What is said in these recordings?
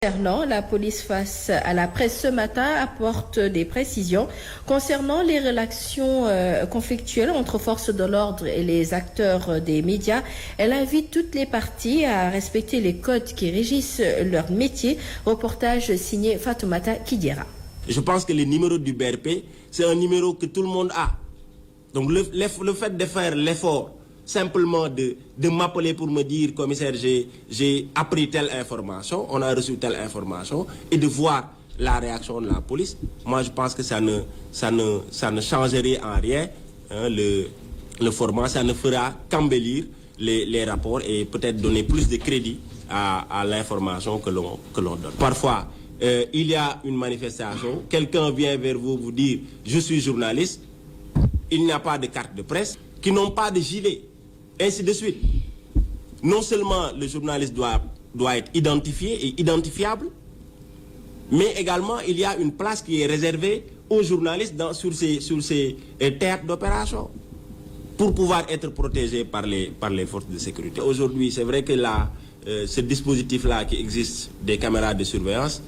Concernant la police face à la presse ce matin apporte des précisions concernant les relations conflictuelles entre forces de l'ordre et les acteurs des médias. Elle invite toutes les parties à respecter les codes qui régissent leur métier. Reportage signé Fatoumata Kidiera. Je pense que le numéro du BRP, c'est un numéro que tout le monde a. Donc le fait de faire l'effort simplement de m'appeler pour me dire, commissaire, j'ai appris telle information, on a reçu telle information, et de voir la réaction de la police, moi je pense que ça ne changerait en rien hein, le format, ça ne fera qu'embellir les rapports et peut-être donner plus de crédit à l'information que l'on donne. Parfois, il y a une manifestation, quelqu'un vient vers vous, vous dire « je suis journaliste », il n'y a pas de carte de presse, qui n'ont pas de gilet, ainsi de suite. Non seulement le journaliste doit être identifié et identifiable, mais également il y a une place qui est réservée aux journalistes sur ces théâtres d'opération pour pouvoir être protégés par les forces de sécurité. Aujourd'hui, c'est vrai que ce dispositif-là qui existe des caméras de surveillance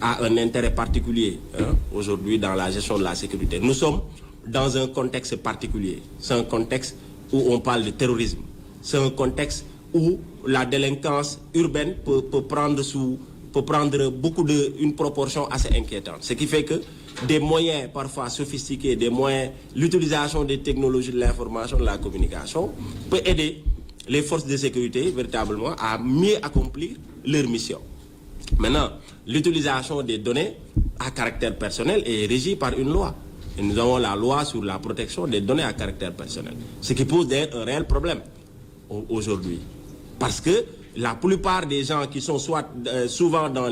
a un intérêt particulier hein, aujourd'hui dans la gestion de la sécurité. Nous sommes dans un contexte particulier. C'est un contexte où on parle de terrorisme. C'est un contexte où la délinquance urbaine peut prendre une proportion assez inquiétante. Ce qui fait que des moyens parfois sophistiqués, l'utilisation des technologies de l'information, de la communication, peut aider les forces de sécurité véritablement à mieux accomplir leur mission. Maintenant, l'utilisation des données à caractère personnel est régie par une loi. Et nous avons la loi sur la protection des données à caractère personnel. Ce qui pose d'ailleurs un réel problème aujourd'hui. Parce que la plupart des gens qui sont souvent dans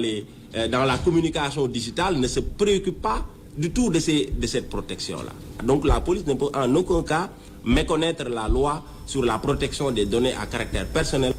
la communication digitale ne se préoccupent pas du tout de cette protection-là. Donc la police ne peut en aucun cas méconnaître la loi sur la protection des données à caractère personnel.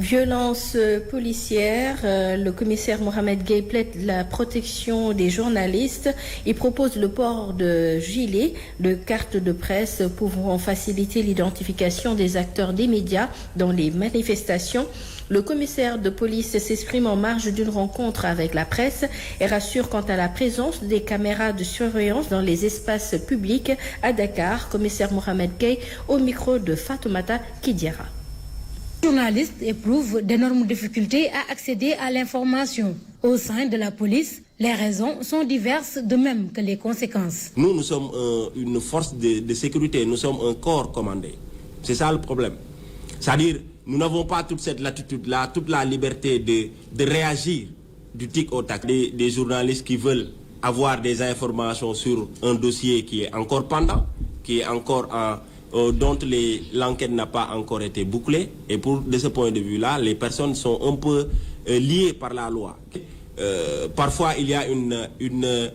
Violence policière, le commissaire Mohamed Gueye plaide la protection des journalistes. Il propose le port de gilets, de cartes de presse pouvant faciliter l'identification des acteurs des médias dans les manifestations. Le commissaire de police s'exprime en marge d'une rencontre avec la presse et rassure quant à la présence des caméras de surveillance dans les espaces publics à Dakar. Commissaire Mohamed Gueye au micro de Fatoumata Kidiera. Les journalistes éprouvent d'énormes difficultés à accéder à l'information. Au sein de la police, les raisons sont diverses, de même que les conséquences. Nous sommes une force de sécurité, nous sommes un corps commandé. C'est ça le problème. C'est-à-dire, nous n'avons pas toute cette latitude-là, toute la liberté de réagir du tic au tac. Des journalistes qui veulent avoir des informations sur un dossier qui est encore pendant, qui est encore dont l'enquête n'a pas encore été bouclée. Et de ce point de vue-là, les personnes sont un peu liées par la loi. Parfois, il y a une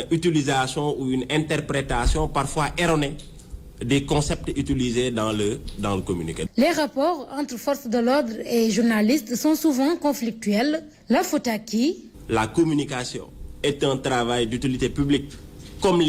utilisation ou une interprétation parfois erronée des concepts utilisés dans le communiqué. Les rapports entre forces de l'ordre et journalistes sont souvent conflictuels. La faute à qui? La communication est un travail d'utilité publique, comme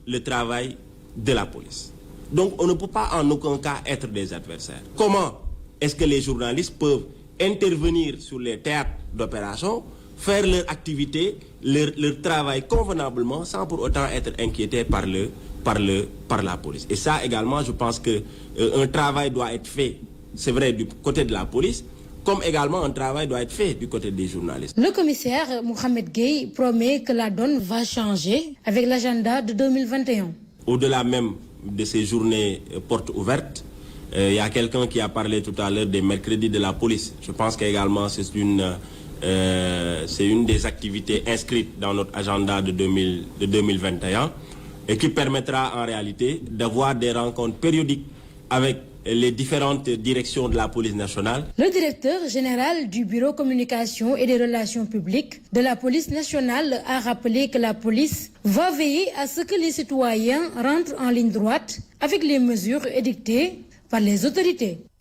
le travail de la police. Donc on ne peut pas en aucun cas être des adversaires. Comment est-ce que les journalistes peuvent intervenir sur les théâtres d'opération, faire leur activité, leur travail convenablement sans pour autant être inquiétés par la police? Et ça également, je pense qu'un travail doit être fait, c'est vrai, du côté de la police, comme également un travail doit être fait du côté des journalistes. Le commissaire Mohamed Gueye promet que la donne va changer avec l'agenda de 2021. Au-delà même de ces journées portes ouvertes, il y a quelqu'un qui a parlé tout à l'heure des mercredis de la police. Je pense qu'également c'est une des activités inscrites dans notre agenda de 2021 et qui permettra en réalité d'avoir des rencontres périodiques avec les différentes directions de la police nationale. Le directeur général du Bureau communication et des relations publiques de la police nationale a rappelé que la police va veiller à ce que les citoyens rentrent en ligne droite avec les mesures édictées par les autorités.